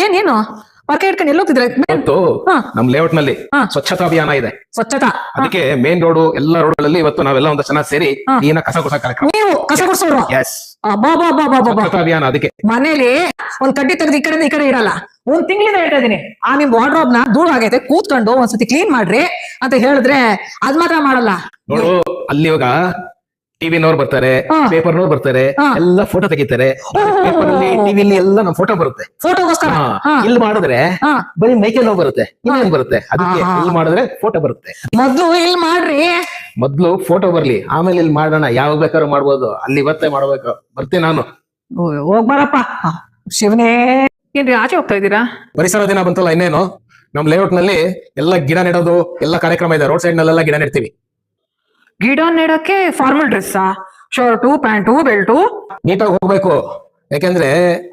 ಏನೇನು ಪರ್ಕೆ ಇಟ್ಕೊಂಡು ಎಲ್ಲೋಗ್ತಿದ್ರೆ ಇವತ್ತು ನಮ್ ಲೇಔಟ್ ನಲ್ಲಿ ಸ್ವಚ್ಛತಾ ಅಭಿಯಾನ ಇದೆ. ಸ್ವಚ್ಛತಾ ಅದಕ್ಕೆ ಮೇನ್ ರೋಡ್ ಎಲ್ಲಾ ರೋಡ್ಗಳಲ್ಲಿ ಇವತ್ತು ನಾವೆಲ್ಲ ಒಂದು ಚೆನ್ನಾಗಿ ಸೇರಿ ನೀನ ಕಸ ಗುಡ್ಸೋ ಕಾರ್ಯಕ್ರಮ. ನೀವು ಕಸ ಗುಡ್ಸೋರು? ಸ್ವಚ್ಛತಾ ಅಭಿಯಾನ. ಅದಕ್ಕೆ ಮನೇಲಿ ಒಂದ್ ಕಡ್ಡಿ ತೆಗೆದು ಈ ಕಡೆ ಈ ಕಡೆ ಇಡಲ್ಲ. ಒಂದ್ ತಿಂಗಳಿಂದ ಹೇಳ್ತಾ ಇದೀನಿ, ಆ ನಿಮ್ ವಾರ್ಡ್ರೋಬ್ ನ ಧೂಳು ಆಗೈತೆ, ಕೂತ್ಕೊಂಡು ಒಂದ್ಸತಿ ಕ್ಲೀನ್ ಮಾಡ್ರಿ ಅಂತ ಹೇಳಿದ್ರೆ ಅದ್ ಮಾತ್ರ ಮಾಡಲ್ಲ. ನೋಡು, ಅಲ್ಲಿ ಇವಾಗ ಟಿವಿನವ್ರು ಬರ್ತಾರೆ, ಪೇಪರ್ನವ್ರು ಬರ್ತಾರೆ, ಎಲ್ಲ ಫೋಟೋ ತೆಗಿತಾರೆ. ಪೇಪರ್ ಅಲ್ಲಿ ಟಿವಿಲಿ ಎಲ್ಲ ನಮ್ ಫೋಟೋ ಬರುತ್ತೆ. ಫೋಟೋಗೋಸ್ಕರ ಇಲ್ಲಿ ಮಾಡಿದ್ರೆ ಬರೀ ಮೈಕಲ್ ನೋವು ಬರುತ್ತೆ, ಇನ್ನೇನ್ ಬರುತ್ತೆ. ಅದಕ್ಕೆ ಇಲ್ಲಿ ಮಾಡಿದ್ರೆ ಫೋಟೋ ಬರುತ್ತೆ. ಮೊದ್ಲು ಇಲ್ಲಿ ಮಾಡ್ರಿ, ಮೊದ್ಲು ಫೋಟೋ ಬರ್ಲಿ, ಆಮೇಲೆ ಇಲ್ಲಿ ಮಾಡೋಣ. ಯಾವಾಗ ಬೇಕಾದ್ರೂ ಮಾಡ್ಬೋದು, ಅಲ್ಲಿ ಇವತ್ತೇ ಮಾಡ್ಬೇಕು. ಬರ್ತೀನಿ ನಾನು. ಹೋಗ್ಬಾರಪ್ಪ ಶಿವನೇ. ಏನ್ರಿ ಆಚೆ ಹೋಗ್ತಾ ಇದ್ದೀರಾ? ಪರಿಸರ ದಿನ ಬಂತಲ್ಲ, ಇನ್ನೇನು ನಮ್ ಲೇಔಟ್ ನಲ್ಲಿ ಎಲ್ಲ ಗಿಡ ನೆಡೋದು ಎಲ್ಲ ಕಾರ್ಯಕ್ರಮ ಇದೆ. ರೋಡ್ ಸೈಡ್ ನಲ್ಲೆಲ್ಲ ಗಿಡ ನೆಡ್ತೀವಿ. ಗಿಡ ನೆಡಕ್ಕೆ ಫಾರ್ಮಲ್ ಡ್ರೆಸ್ಸಾ? Shirt, pant, belt? ನೀಟಾಗಿ ಹೋಗ್ಬೇಕು. ಯಾಕಂದ್ರೆ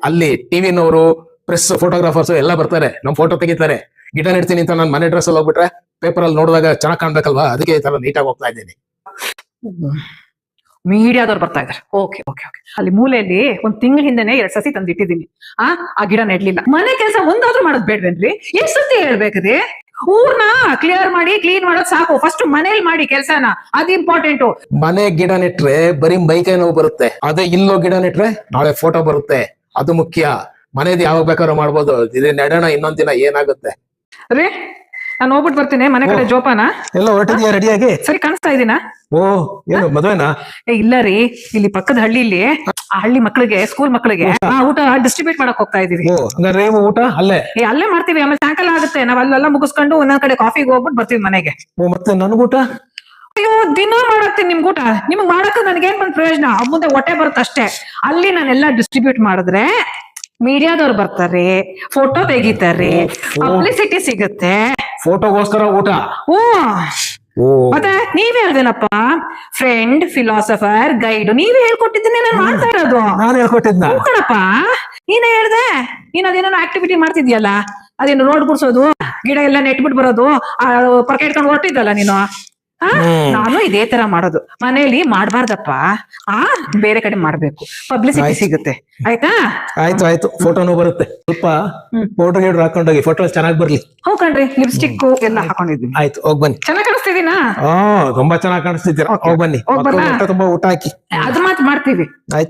ಅಲ್ಲಿ ಟಿವಿನವರು, ಪ್ರೆಸ್, ಫೋಟೋಗ್ರಾಫರ್ಸ್ ಎಲ್ಲ ಬರ್ತಾರೆ, ನಮ್ ಫೋಟೋ ತೆಗಿತಾರೆ. ಗಿಡ ನೆಡ್ತೀನಿ ಅಂತ ನಾನು ಮನೆ ಡ್ರೆಸ್ ಅಲ್ಲಿ ಹೋಗ್ಬಿಟ್ರೆ ಪೇಪರ್ ಅಲ್ಲಿ ನೋಡಿದಾಗ ಚೆನ್ನಾಗ್ ಕಾಣ್ಬೇಕಲ್ವಾ? ಅದಕ್ಕೆ ಈ ತರ ನೀಟಾಗಿ ಹೋಗ್ತಾ ಇದ್ದೀನಿ. ಮೀಡಿಯಾದವ್ರು ಬರ್ತಾ ಇದಾರೆ. Okay okay okay. ಅಲ್ಲಿ ಮೂಲೆಯಲ್ಲಿ ಒಂದ್ ತಿಂಗಳ ಹಿಂದೆನೆ 2 ಸಸಿ ತಂದಿಟ್ಟಿದ್ದೀನಿ. ಆ ಗಿಡ ನೆಡ್ಲಿಲ್ಲ. ಮನೆ ಕೆಲಸ ಒಂದಾದ್ರೂ ಮಾಡೋದ್ ಬೇಡ್ವೇನ್ರಿ? ಎಷ್ಟ್ ಸತಿ ಹೇಳ್ಬೇಕ್ರಿ? ಊರ್ನ ಕ್ಲಿಯರ್ ಮಾಡಿ ಕ್ಲೀನ್ ಮಾಡೋದ್ ಸಾಕು. ಫಸ್ಟ್ ಮನೇಲಿ ಮಾಡಿ ಕೆಲ್ಸನ, ಅದು ಇಂಪಾರ್ಟೆಂಟು. ಮನೆ ಗಿಡ ನೆಟ್ರೆ ಬರೀ ಮೈಕೈ ನೋವು ಬರುತ್ತೆ. ಅದೇ ಇಲ್ಲೋ ಗಿಡ ನೆಟ್ರೆ ನಾಳೆ ಫೋಟೋ ಬರುತ್ತೆ. ಅದು ಮುಖ್ಯ. ಮನೇದ್ ಯಾವಾಗ ಬೇಕಾದ್ರೂ ಮಾಡ್ಬೋದು. ಇದು ನೆಡೋಣ, ಇನ್ನೊಂದ್ ದಿನ ಏನಾಗುತ್ತೆ ರೀ. ನಾನು ಹೋಗ್ಬಿಟ್ಟು ಬರ್ತೀನಿ ಮನೆ ಕಡೆ. ಜೋಪಾನ. ಎಲ್ಲ ಹೊರಟಿದ್ಯಾ? ರೆಡಿಯಾಗಿ? ಸರಿ ಕಾಣಿಸ್ತಾ ಇದೀನಾ? ಓ, ಏನು ಮದ್ವೆನಾ? ಇಲ್ಲ ರೀ, ಇಲ್ಲಿ ಪಕ್ಕದ ಹಳ್ಳಿಲಿ ಆ ಹಳ್ಳಿ ಮಕ್ಳಿಗೆ, ಸ್ಕೂಲ್ ಮಕ್ಳಿಗೆ ಊಟ ಡಿಸ್ಟ್ರಿಬ್ಯೂಟ್ ಮಾಡಕ್ ಹೋಗ್ತಾ ಇದೀವಿ. ಊಟ ಅಲ್ಲೇ ಅಲ್ಲೇ ಮಾಡ್ತೀವಿ. ಆಮೇಲೆ ಸಾಯಂಕಾಲ ಆಗುತ್ತೆ, ನಾವ್ ಅಲ್ಲೆಲ್ಲ ಮುಗಿಸ್ಕೊಂಡು ಒಂದೊಂದ್ ಕಡೆ ಕಾಫಿಗೆ ಹೋಗ್ಬಿಟ್ಟು ಬರ್ತೀವಿ ಮನೆಗೆ. ಮತ್ತೆ ನನ್ಗೂಟ? ಅಯ್ಯೋ, ದಿನ ಮಾಡಾಕ್ತೀನಿ ನಿಮ್ಗೆ ಊಟ. ನಿಮ್ಗ್ ಮಾಡಕ್ ನನ್ಗೇನ್ ಬಂದ್ ಪ್ರಯೋಜನ? ಮುಂದೆ ಹೊಟ್ಟೆ ಬರುತ್ತೆ ಅಷ್ಟೇ. ಅಲ್ಲಿ ನಾನೆಲ್ಲ ಡಿಸ್ಟ್ರಿಬ್ಯೂಟ್ ಮಾಡಿದ್ರೆ ಮೀಡಿಯಾದವ್ರು ಬರ್ತಾರೆ, ಫೋಟೋ ತೆಗಿತಾರೆ, ಪಬ್ಲಿಸಿಟಿ ಸಿಗುತ್ತೆ. ಫೋಟೋಗೋಸ್ಕರ ಊಟ? ಮತ್ತೆ ನೀವ್ ಹೇಳ್ದೇನಪ್ಪ, ಫ್ರೆಂಡ್, ಫಿಲಾಸಫರ್, ಗೈಡ್ ನೀವೇ ಹೇಳ್ಕೊಟ್ಟಿದ್ದೀನಿ. ನಾನು ಮಾಡ್ತಾ ಇರೋದು. ನಾನು ಹೇಳ್ಕೊಟ್ಟಿದ್ನ ಕಣಪ್ಪ, ನೀನೇ ಹೇಳ್ದೆ. ನೀನ್ ಅದೇನೋ ಆಕ್ಟಿವಿಟಿ ಮಾಡ್ತಿದ್ಯಲ್ಲ, ಅದೇನು ರೋಡ್ ಗುಡ್ಸೋದು, ಗಿಡ ಎಲ್ಲ ನೆಟ್ಬಿಟ್ಟು ಬರೋದು, ಪರ್ಕೆ ಇಟ್ಕೊಂಡು ಹೊರಟಿದ್ದಲ್ಲ ನೀನು. ನಾನು ಇದೇ ತರ ಮಾಡೋದು. ಮನೇಲಿ ಮಾಡ್ಬಾರ್ದಪ್ಪ, ಬೇರೆ ಕಡೆ ಮಾಡ್ಬೇಕು. ಪಬ್ಲಿಸಿಟಿ ಸಿಗುತ್ತೆ. ಆಯ್ತಾ? ಆಯ್ತು ಆಯ್ತು. ಫೋಟೋನು ಬರುತ್ತೆ. ಸ್ವಲ್ಪ ಫೋಟೋ ಗಿಡ ಹಾಕೊಂಡೋಗಿ, ಫೋಟೋ ಚೆನ್ನಾಗಿ ಬರ್ಲಿ. ಹೌ ಕಣ್ರಿ, ಲಿಪ್ಸ್ಟಿಕ್ ಎಲ್ಲ ಹಾಕೊಂಡಿದ್ದೀನಿ. ಆಯ್ತು, ಹೋಗ್ ಬನ್ನಿ. ಚೆನ್ನಾಗಿ ಕಾಣಿಸ್ತಿದ್ದೀನಾ? ತುಂಬಾ ಚೆನ್ನಾಗಿ ಕಾಣಿಸ್ತಿದ್ದೀರಾ. ಹೋಗ್ ಬನ್ನಿ. ತುಂಬಾ ಊಟ ಹಾಕಿ. ಅದು ಮಾತ್ರ ಮಾಡ್ತೀವಿ.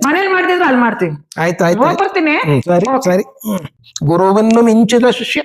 ಮನೇಲಿ ಮಾಡ್ತಿದ್ರು ಅಲ್ಲಿ ಮಾಡ್ತೀವಿ. ಆಯ್ತು ಆಯ್ತು. ಬರ್ತೀನಿ. ಸರಿ ಸರಿ. ಗುರುವನ್ನು ಮಿಂಚಿದ ಶಿಷ್ಯ.